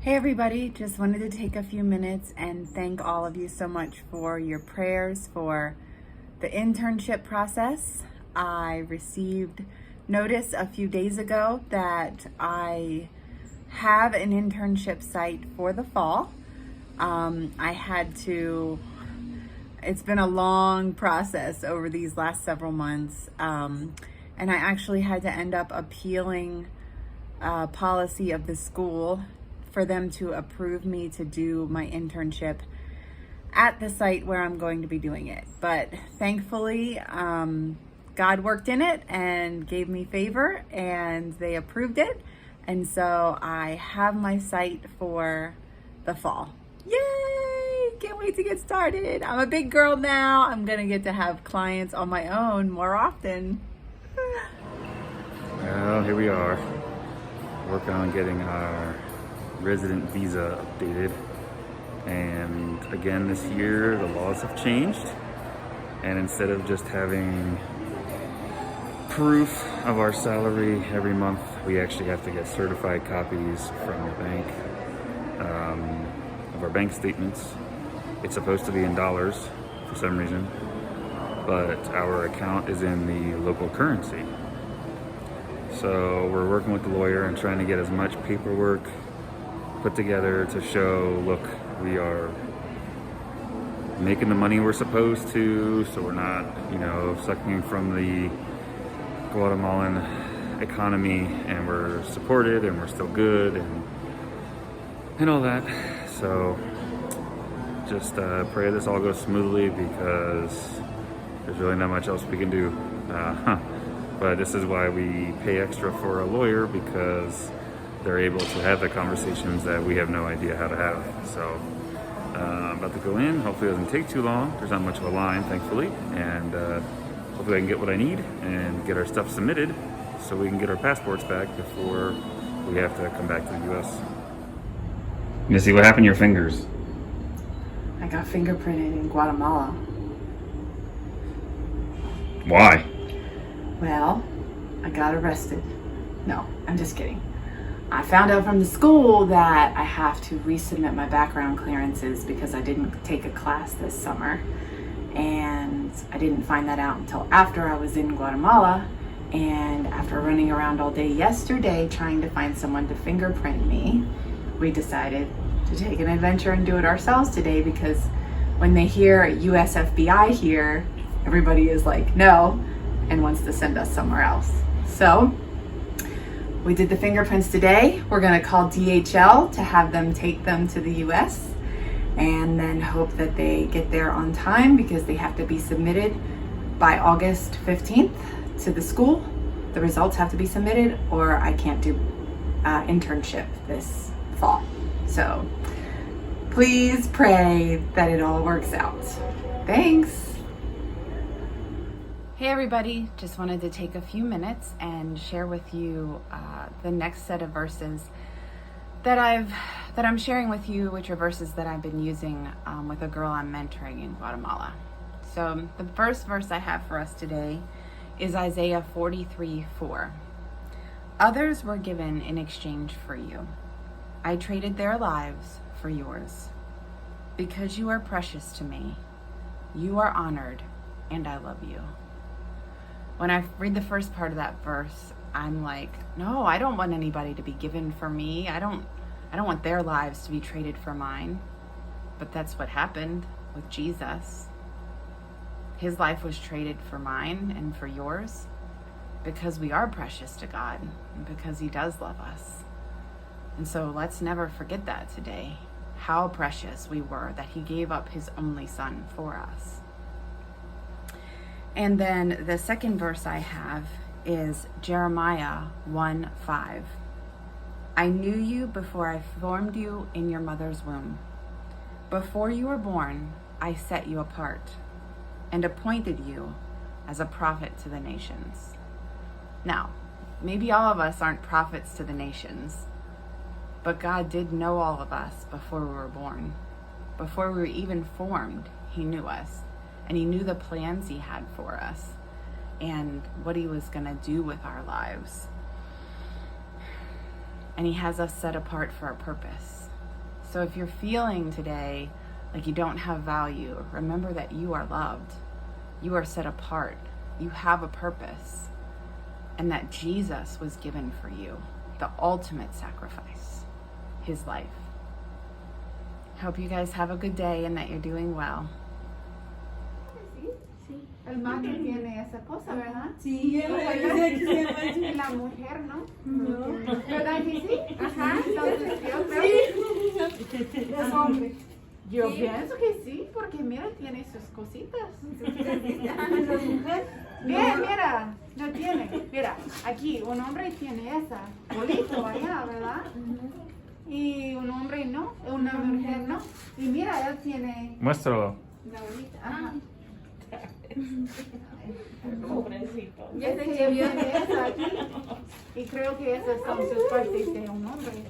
Hey everybody, just wanted to take a few minutes and thank all of you so much for your prayers for the internship process. I received notice a few days ago that I have an internship site for the fall. It's been a long process over these last several months, and I actually had to end up appealing policy of the school for them to approve me to do my internship at the site where I'm going to be doing it. But thankfully, God worked in it and gave me favor, and they approved it. And so I have my site for the fall. Yay! Can't wait to get started. I'm a big girl now. I'm gonna get to have clients on my own more often. Well, here we are, working on getting our resident visa updated. And again, this year the laws have changed, and instead of just having proof of our salary every month, we actually have to get certified copies from the bank of our bank statements. It's supposed to be in dollars for some reason, but our account is in the local currency. So we're working with the lawyer and trying to get as much paperwork put together to show, look, we are making the money we're supposed to, so we're not, sucking from the Guatemalan economy, and we're supported and we're still good and all that. So just pray this all goes smoothly, because there's really not much else we can do. But this is why we pay extra for a lawyer, because they're able to have the conversations that we have no idea how to have. So I'm about to go in. Hopefully it doesn't take too long. There's not much of a line, thankfully. And hopefully I can get what I need and get our stuff submitted so we can get our passports back before we have to come back to the U.S. Missy, what happened to your fingers? I got fingerprinted in Guatemala. Why? Well, I got arrested. No, I'm just kidding. I found out from the school that I have to resubmit my background clearances because I didn't take a class this summer. And I didn't find that out until after I was in Guatemala. And after running around all day yesterday trying to find someone to fingerprint me, we decided to take an adventure and do it ourselves today, because when they hear US FBI here, everybody is like, no, and wants to send us somewhere else. So we did the fingerprints today. We're gonna call DHL to have them take them to the US, and then hope that they get there on time, because they have to be submitted by August 15th to the school. The results have to be submitted, or I can't do internship this fall. So please pray that it all works out. Thanks. Hey everybody, just wanted to take a few minutes and share with you the next set of verses that I'm sharing with you, which are verses that I've been using with a girl I'm mentoring in Guatemala. So the first verse I have for us today is Isaiah 43:4. Others were given in exchange for you. I traded their lives for yours. Because you are precious to me, you are honored, and I love you. When I read the first part of that verse, I'm like, no, I don't want anybody to be given for me. I don't want their lives to be traded for mine. But that's what happened with Jesus. His life was traded for mine and for yours, because we are precious to God and because he does love us. And so let's never forget that today, how precious we were, that he gave up his only son for us. And then the second verse I have is Jeremiah 1:5. I knew you before I formed you in your mother's womb. Before you were born, I set you apart and appointed you as a prophet to the nations. Now, maybe all of us aren't prophets to the nations, but God did know all of us before we were born. Before we were even formed, he knew us. And he knew the plans he had for us and what he was going to do with our lives. And he has us set apart for a purpose. So if you're feeling today like you don't have value, remember that you are loved. You are set apart. You have a purpose. And that Jesus was given for you, the ultimate sacrifice, his life. Hope you guys have a good day and that you're doing well. El macho tiene esa cosa, ¿verdad? Sí, Y la mujer, ¿no? No. ¿Verdad que sí? Ajá, entonces yo creo los hombres. yo pienso que sí, porque mira, tiene sus cositas. Las mujeres. Bien, mira, no tiene. Mira, aquí un hombre tiene esa bolito allá, ¿verdad? Y un hombre no, una mujer no. Y mira, él tiene Muéstralo. la bolita. Ajá. Pobrecito. Tiene esa aquí. Y creo que esas son sus partes de un hombre.